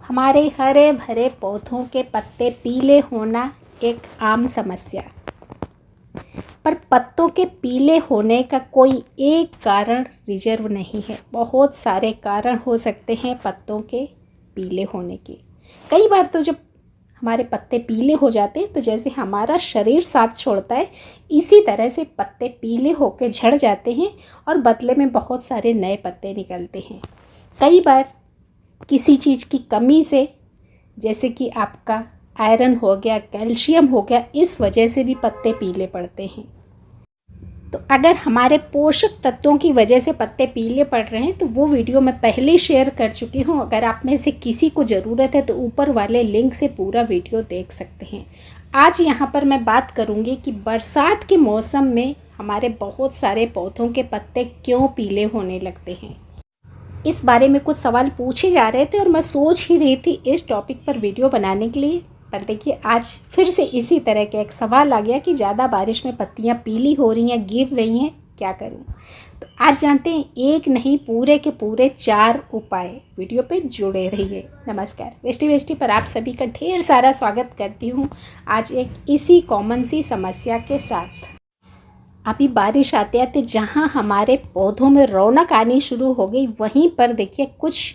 हमारे हरे भरे पौधों के पत्ते पीले होना एक आम समस्या, पर पत्तों के पीले होने का कोई एक कारण रिजर्व नहीं है। बहुत सारे कारण हो सकते हैं पत्तों के पीले होने के। कई बार तो जब हमारे पत्ते पीले हो जाते हैं तो जैसे हमारा शरीर साथ छोड़ता है, इसी तरह से पत्ते पीले होकर झड़ जाते हैं और बदले में बहुत सारे नए पत्ते निकलते हैं। कई बार किसी चीज़ की कमी से, जैसे कि आपका आयरन हो गया, कैल्शियम हो गया, इस वजह से भी पत्ते पीले पड़ते हैं। तो अगर हमारे पोषक तत्वों की वजह से पत्ते पीले पड़ रहे हैं तो वो वीडियो मैं पहले शेयर कर चुकी हूँ। अगर आप में से किसी को ज़रूरत है तो ऊपर वाले लिंक से पूरा वीडियो देख सकते हैं। आज यहाँ पर मैं बात करूँगी कि बरसात के मौसम में हमारे बहुत सारे पौधों के पत्ते क्यों पीले होने लगते हैं। इस बारे में कुछ सवाल पूछे जा रहे थे और मैं सोच ही रही थी इस टॉपिक पर वीडियो बनाने के लिए, पर देखिए आज फिर से इसी तरह का एक सवाल आ गया कि ज़्यादा बारिश में पत्तियां पीली हो रही हैं, गिर रही हैं, क्या करूं। तो आज जानते हैं एक नहीं पूरे के पूरे 4 उपाय। वीडियो पे जुड़े रहिए। नमस्कार, वेस्टी पर आप सभी का ढेर सारा स्वागत करती हूँ आज एक इसी कॉमन सी समस्या के साथ। अभी बारिश आते आते जहाँ हमारे पौधों में रौनक आनी शुरू हो गई, वहीं पर देखिए कुछ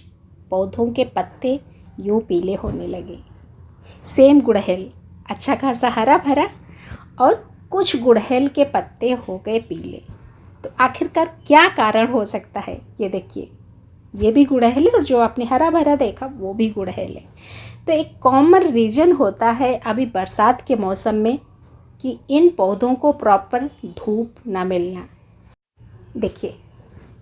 पौधों के पत्ते यूँ पीले होने लगे। सेम गुड़हल अच्छा खासा हरा भरा और कुछ गुड़हल के पत्ते हो गए पीले। तो आखिरकार क्या कारण हो सकता है? ये देखिए, ये भी गुड़हल है और जो आपने हरा भरा देखा वो भी गुड़हल है। तो एक कॉमन रीज़न होता है अभी बरसात के मौसम में कि इन पौधों को प्रॉपर धूप ना मिलना। देखिए,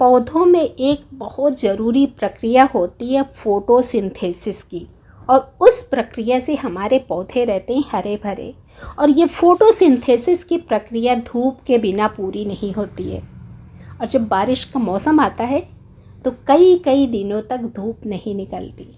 पौधों में एक बहुत ज़रूरी प्रक्रिया होती है फोटोसिंथेसिस की, और उस प्रक्रिया से हमारे पौधे रहते हैं हरे भरे। और ये फोटोसिंथेसिस की प्रक्रिया धूप के बिना पूरी नहीं होती है। और जब बारिश का मौसम आता है तो कई कई दिनों तक धूप नहीं निकलती।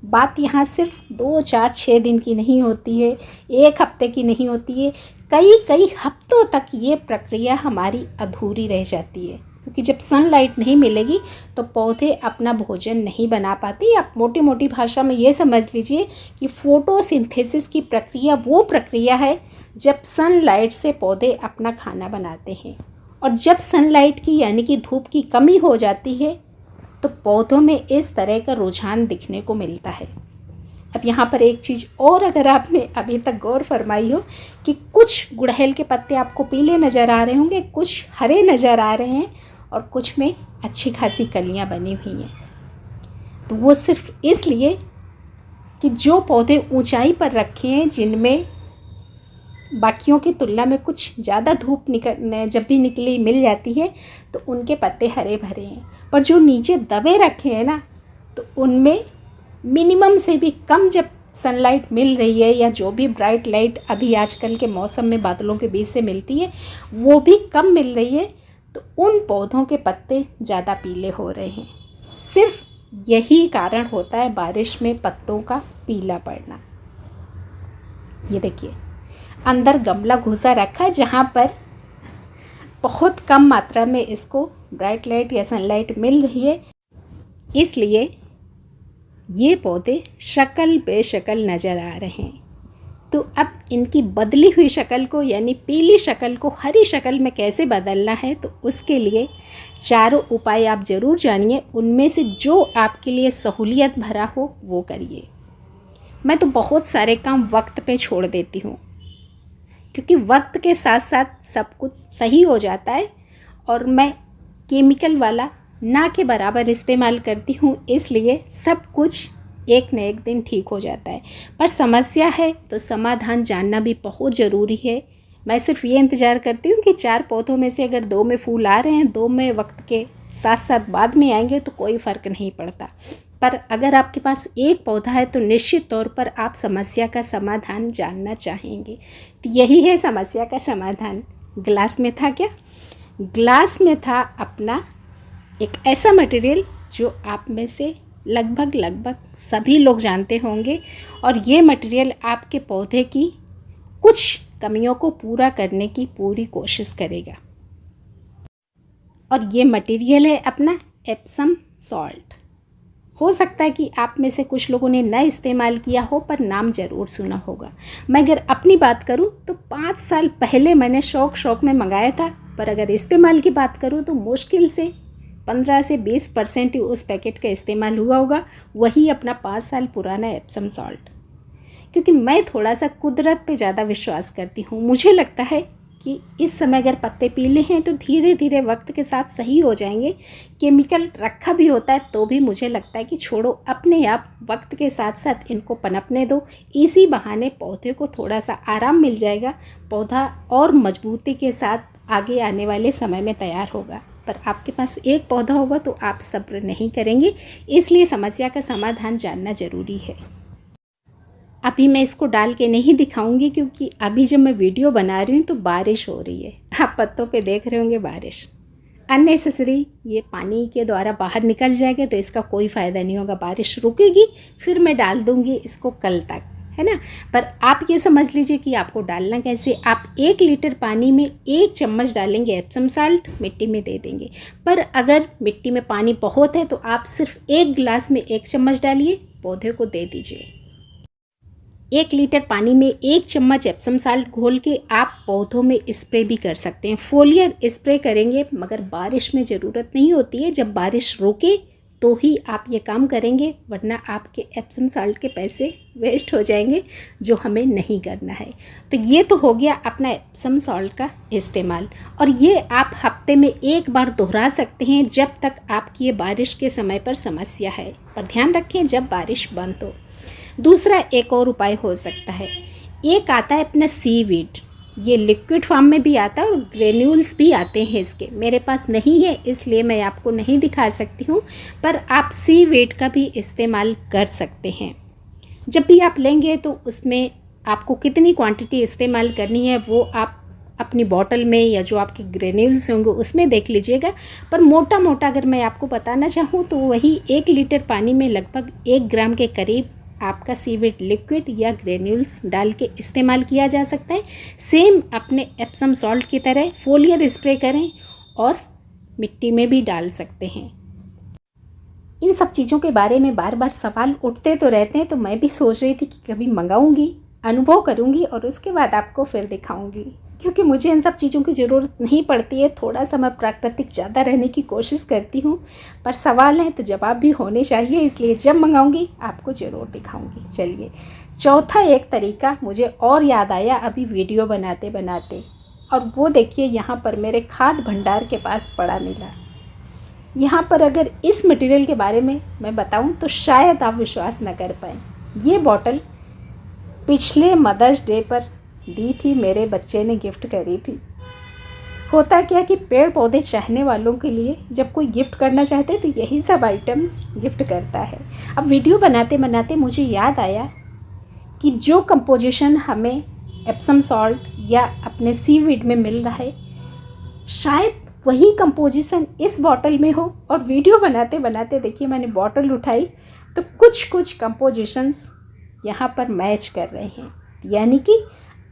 बात यहाँ सिर्फ 2, 4, 6 दिन की नहीं होती है, 1 हफ्ते की नहीं होती है, कई कई हफ्तों तक ये प्रक्रिया हमारी अधूरी रह जाती है। क्योंकि जब सनलाइट नहीं मिलेगी तो पौधे अपना भोजन नहीं बना पाते। आप मोटी मोटी भाषा में ये समझ लीजिए कि फोटोसिंथेसिस की प्रक्रिया वो प्रक्रिया है जब सनलाइट से पौधे अपना खाना बनाते हैं। और जब सनलाइट की यानी कि धूप की कमी हो जाती है तो पौधों में इस तरह का रुझान दिखने को मिलता है। अब यहाँ पर एक चीज़ और अगर आपने अभी तक गौर फरमाई हो कि कुछ गुड़हल के पत्ते आपको पीले नज़र आ रहे होंगे, कुछ हरे नज़र आ रहे हैं और कुछ में अच्छी खासी कलियाँ बनी हुई हैं। तो वो सिर्फ इसलिए कि जो पौधे ऊंचाई पर रखे हैं, जिनमें बाकियों की तुलना में कुछ ज़्यादा धूप जब भी निकली मिल जाती है तो उनके पत्ते हरे भरे हैं। पर जो नीचे दबे रखे हैं ना, तो उनमें मिनिमम से भी कम जब सनलाइट मिल रही है या जो भी ब्राइट लाइट अभी आजकल के मौसम में बादलों के बीच से मिलती है वो भी कम मिल रही है, तो उन पौधों के पत्ते ज़्यादा पीले हो रहे हैं। सिर्फ यही कारण होता है बारिश में पत्तों का पीला पड़ना। ये देखिए, अंदर गमला घुसा रखा है जहाँ पर बहुत कम मात्रा में इसको ब्राइट लाइट या सनलाइट मिल रही है, इसलिए ये पौधे शक्ल बेशक्ल नज़र आ रहे हैं। तो अब इनकी बदली हुई शक्ल को यानी पीली शक्ल को हरी शक्ल में कैसे बदलना है, तो उसके लिए 4 उपाय आप ज़रूर जानिए। उनमें से जो आपके लिए सहूलियत भरा हो वो करिए। मैं तो बहुत सारे काम वक्त पे छोड़ देती हूँ क्योंकि वक्त के साथ साथ सब कुछ सही हो जाता है और मैं केमिकल वाला ना के बराबर इस्तेमाल करती हूँ, इसलिए सब कुछ एक न एक दिन ठीक हो जाता है। पर समस्या है तो समाधान जानना भी बहुत ज़रूरी है। मैं सिर्फ ये इंतज़ार करती हूँ कि 4 पौधों में से अगर 2 में फूल आ रहे हैं, 2 में वक्त के साथ साथ बाद में आएंगे तो कोई फ़र्क नहीं पड़ता। पर अगर आपके पास एक पौधा है तो निश्चित तौर पर आप समस्या का समाधान जानना चाहेंगे। तो यही है समस्या का समाधान। ग्लास में था क्या? ग्लास में था अपना एक ऐसा मटेरियल जो आप में से लगभग सभी लोग जानते होंगे, और ये मटेरियल आपके पौधे की कुछ कमियों को पूरा करने की पूरी कोशिश करेगा। और ये मटेरियल है अपना एप्सम सॉल्ट। हो सकता है कि आप में से कुछ लोगों ने न इस्तेमाल किया हो, पर नाम ज़रूर सुना होगा। मैं अगर अपनी बात करूं तो 5 साल पहले मैंने शौक में मंगाया था, पर अगर इस्तेमाल की बात करूं तो मुश्किल से 15 से 20% ही उस पैकेट का इस्तेमाल हुआ होगा, वही अपना 5 साल पुराना एप्सम सॉल्ट। क्योंकि मैं थोड़ा सा कुदरत पे ज़्यादा विश्वास करती हूँ। मुझे लगता है कि इस समय अगर पत्ते पीले हैं तो धीरे धीरे वक्त के साथ सही हो जाएंगे। केमिकल रखा भी होता है तो भी मुझे लगता है कि छोड़ो, अपने आप वक्त के साथ साथ इनको पनपने दो। इसी बहाने पौधे को थोड़ा सा आराम मिल जाएगा, पौधा और मजबूती के साथ आगे आने वाले समय में तैयार होगा। पर आपके पास एक पौधा होगा तो आप सब्र नहीं करेंगे, इसलिए समस्या का समाधान जानना ज़रूरी है। अभी मैं इसको डाल के नहीं दिखाऊंगी, क्योंकि अभी जब मैं वीडियो बना रही हूँ तो बारिश हो रही है। आप पत्तों पे देख रहे होंगे बारिश, अननेसेसरी ये पानी के द्वारा बाहर निकल जाएगा तो इसका कोई फ़ायदा नहीं होगा। बारिश रुकेगी फिर मैं डाल दूँगी इसको कल तक, है ना। पर आप ये समझ लीजिए कि आपको डालना कैसे। आप 1 लीटर पानी में 1 चम्मच डालेंगे एप्सम सॉल्ट, मिट्टी में दे देंगे। पर अगर मिट्टी में पानी बहुत है तो आप सिर्फ 1 गिलास में 1 चम्मच डालिए, पौधे को दे दीजिए। 1 लीटर पानी में 1 चम्मच एप्सम सॉल्ट घोल के आप पौधों में स्प्रे भी कर सकते हैं। फोलियर स्प्रे करेंगे, मगर बारिश में ज़रूरत नहीं होती है। जब बारिश रोके तो ही आप ये काम करेंगे, वरना आपके एप्सम सॉल्ट के पैसे वेस्ट हो जाएंगे, जो हमें नहीं करना है। तो ये तो हो गया अपना एप्सम सॉल्ट का इस्तेमाल, और ये आप हफ्ते में 1 बार दोहरा सकते हैं जब तक आपकी ये बारिश के समय पर समस्या है। पर ध्यान रखें जब बारिश बंद हो। दूसरा एक और उपाय हो सकता है, एक आता है अपना सीवीड। ये लिक्विड फॉर्म में भी आता है और ग्रेन्यूल्स भी आते हैं इसके। मेरे पास नहीं है इसलिए मैं आपको नहीं दिखा सकती हूँ, पर आप सीवीड का भी इस्तेमाल कर सकते हैं। जब भी आप लेंगे तो उसमें आपको कितनी क्वांटिटी इस्तेमाल करनी है वो आप अपनी बॉटल में या जो आपके ग्रेन्यूल्स होंगे उसमें देख लीजिएगा। पर मोटा मोटा अगर मैं आपको बताना चाहूँ तो वही 1 लीटर पानी में लगभग 1 ग्राम के करीब आपका सीवीड लिक्विड या ग्रेन्यूल्स डाल के इस्तेमाल किया जा सकता है। सेम अपने एप्सम सॉल्ट की तरह फोलियर स्प्रे करें और मिट्टी में भी डाल सकते हैं। इन सब चीज़ों के बारे में बार बार सवाल उठते तो रहते हैं, तो मैं भी सोच रही थी कि कभी मंगाऊंगी, अनुभव करूंगी और उसके बाद आपको फिर दिखाऊंगी, क्योंकि मुझे इन सब चीज़ों की ज़रूरत नहीं पड़ती है। थोड़ा सा मैं प्राकृतिक ज़्यादा रहने की कोशिश करती हूँ, पर सवाल हैं तो जवाब भी होने चाहिए, इसलिए जब मंगाऊंगी आपको ज़रूर दिखाऊंगी। चलिए, चौथा एक तरीका मुझे और याद आया अभी वीडियो बनाते बनाते, और वो देखिए यहाँ पर मेरे खाद भंडार के पास पड़ा मिला। यहाँ पर अगर इस मटेरियल के बारे में मैं बताऊँ तो शायद आप विश्वास न कर पाएँ। ये बॉटल पिछले मदर्स डे पर दी थी, मेरे बच्चे ने गिफ्ट करी थी। होता क्या कि पेड़ पौधे चाहने वालों के लिए जब कोई गिफ्ट करना चाहते हैं तो यही सब आइटम्स गिफ्ट करता है। अब वीडियो बनाते बनाते मुझे याद आया कि जो कंपोजिशन हमें एप्सम सॉल्ट या अपने सीवीड में मिल रहा है, शायद वही कंपोजिशन इस बॉटल में हो। और वीडियो बनाते बनाते देखिए मैंने बॉटल उठाई तो कुछ कंपोजिशंस यहाँ पर मैच कर रहे हैं, यानी कि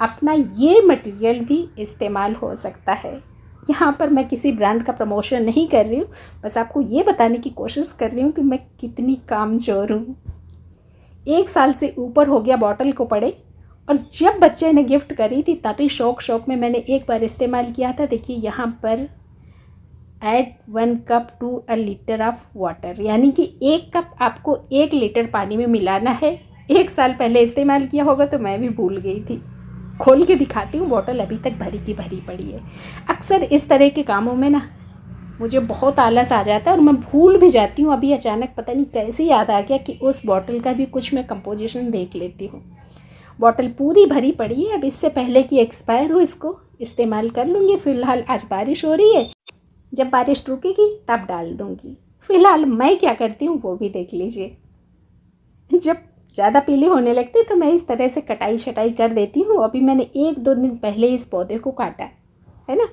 अपना ये मटेरियल भी इस्तेमाल हो सकता है। यहाँ पर मैं किसी ब्रांड का प्रमोशन नहीं कर रही हूँ, बस आपको ये बताने की कोशिश कर रही हूँ कि मैं कितनी कामचोर हूँ। 1 साल से ऊपर हो गया बॉटल को पड़े, और जब बच्चे ने गिफ्ट करी थी तभी शौक में मैंने एक बार इस्तेमाल किया था। देखिए यहाँ पर add 1 cup to a litre of water, यानी कि 1 कप आपको 1 लीटर पानी में मिलाना है। 1 साल पहले इस्तेमाल किया होगा तो मैं भी भूल गई थी। खोल के दिखाती हूँ, बॉटल अभी तक भरी की भरी पड़ी है। अक्सर इस तरह के कामों में ना मुझे बहुत आलस आ जाता है और मैं भूल भी जाती हूँ। अभी अचानक पता नहीं कैसे याद आ गया कि उस बॉटल का भी कुछ मैं कंपोजिशन देख लेती हूँ। बॉटल पूरी भरी पड़ी है, अब इससे पहले कि एक्सपायर हो इसको इस्तेमाल कर लूँगी। फ़िलहाल आज बारिश हो रही है, जब बारिश रुकेगी तब डाल दूँगी। फ़िलहाल मैं क्या करती हूँ वो भी देख लीजिए। जब ज़्यादा पीले होने लगते तो मैं इस तरह से कटाई छटाई कर देती हूँ। अभी मैंने 1-2 दिन पहले इस पौधे को काटा है ना,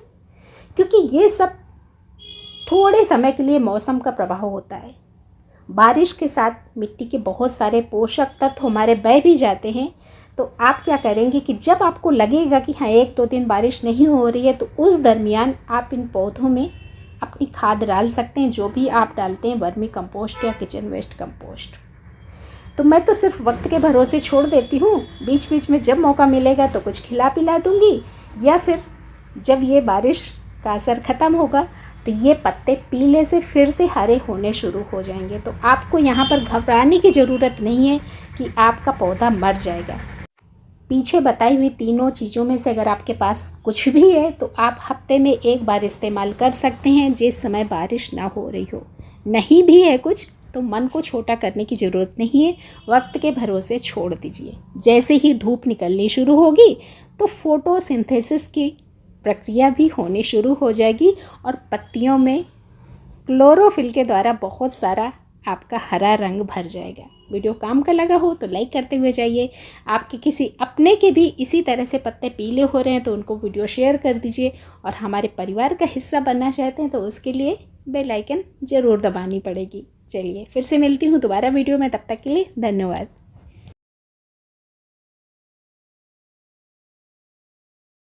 क्योंकि ये सब थोड़े समय के लिए मौसम का प्रभाव होता है। बारिश के साथ मिट्टी के बहुत सारे पोषक तत्व हमारे बह भी जाते हैं। तो आप क्या करेंगे कि जब आपको लगेगा कि हाँ 1-2 दिन बारिश नहीं हो रही है, तो उस दरमियान आप इन पौधों में अपनी खाद डाल सकते हैं, जो भी आप डालते हैं, वर्मी कंपोस्ट या किचन वेस्ट कंपोस्ट। तो मैं तो सिर्फ वक्त के भरोसे छोड़ देती हूँ। बीच बीच में जब मौका मिलेगा तो कुछ खिला पिला दूँगी, या फिर जब ये बारिश का असर ख़त्म होगा तो ये पत्ते पीले से फिर से हरे होने शुरू हो जाएंगे। तो आपको यहाँ पर घबराने की ज़रूरत नहीं है कि आपका पौधा मर जाएगा। पीछे बताई हुई तीनों चीज़ों में से अगर आपके पास कुछ भी है तो आप हफ्ते में एक बार इस्तेमाल कर सकते हैं, जिस समय बारिश ना हो रही हो। नहीं भी है कुछ तो मन को छोटा करने की ज़रूरत नहीं है, वक्त के भरोसे छोड़ दीजिए। जैसे ही धूप निकलनी शुरू होगी तो फोटोसिंथेसिस की प्रक्रिया भी होनी शुरू हो जाएगी और पत्तियों में क्लोरोफिल के द्वारा बहुत सारा आपका हरा रंग भर जाएगा। वीडियो काम का लगा हो तो लाइक करते हुए जाइए। आपके किसी अपने के भी इसी तरह से पत्ते पीले हो रहे हैं तो उनको वीडियो शेयर कर दीजिए, और हमारे परिवार का हिस्सा बनना चाहते हैं तो उसके लिए बेल आइकन ज़रूर दबानी पड़ेगी। चलिए फिर से मिलती हूँ दोबारा वीडियो में, तब तक के लिए धन्यवाद।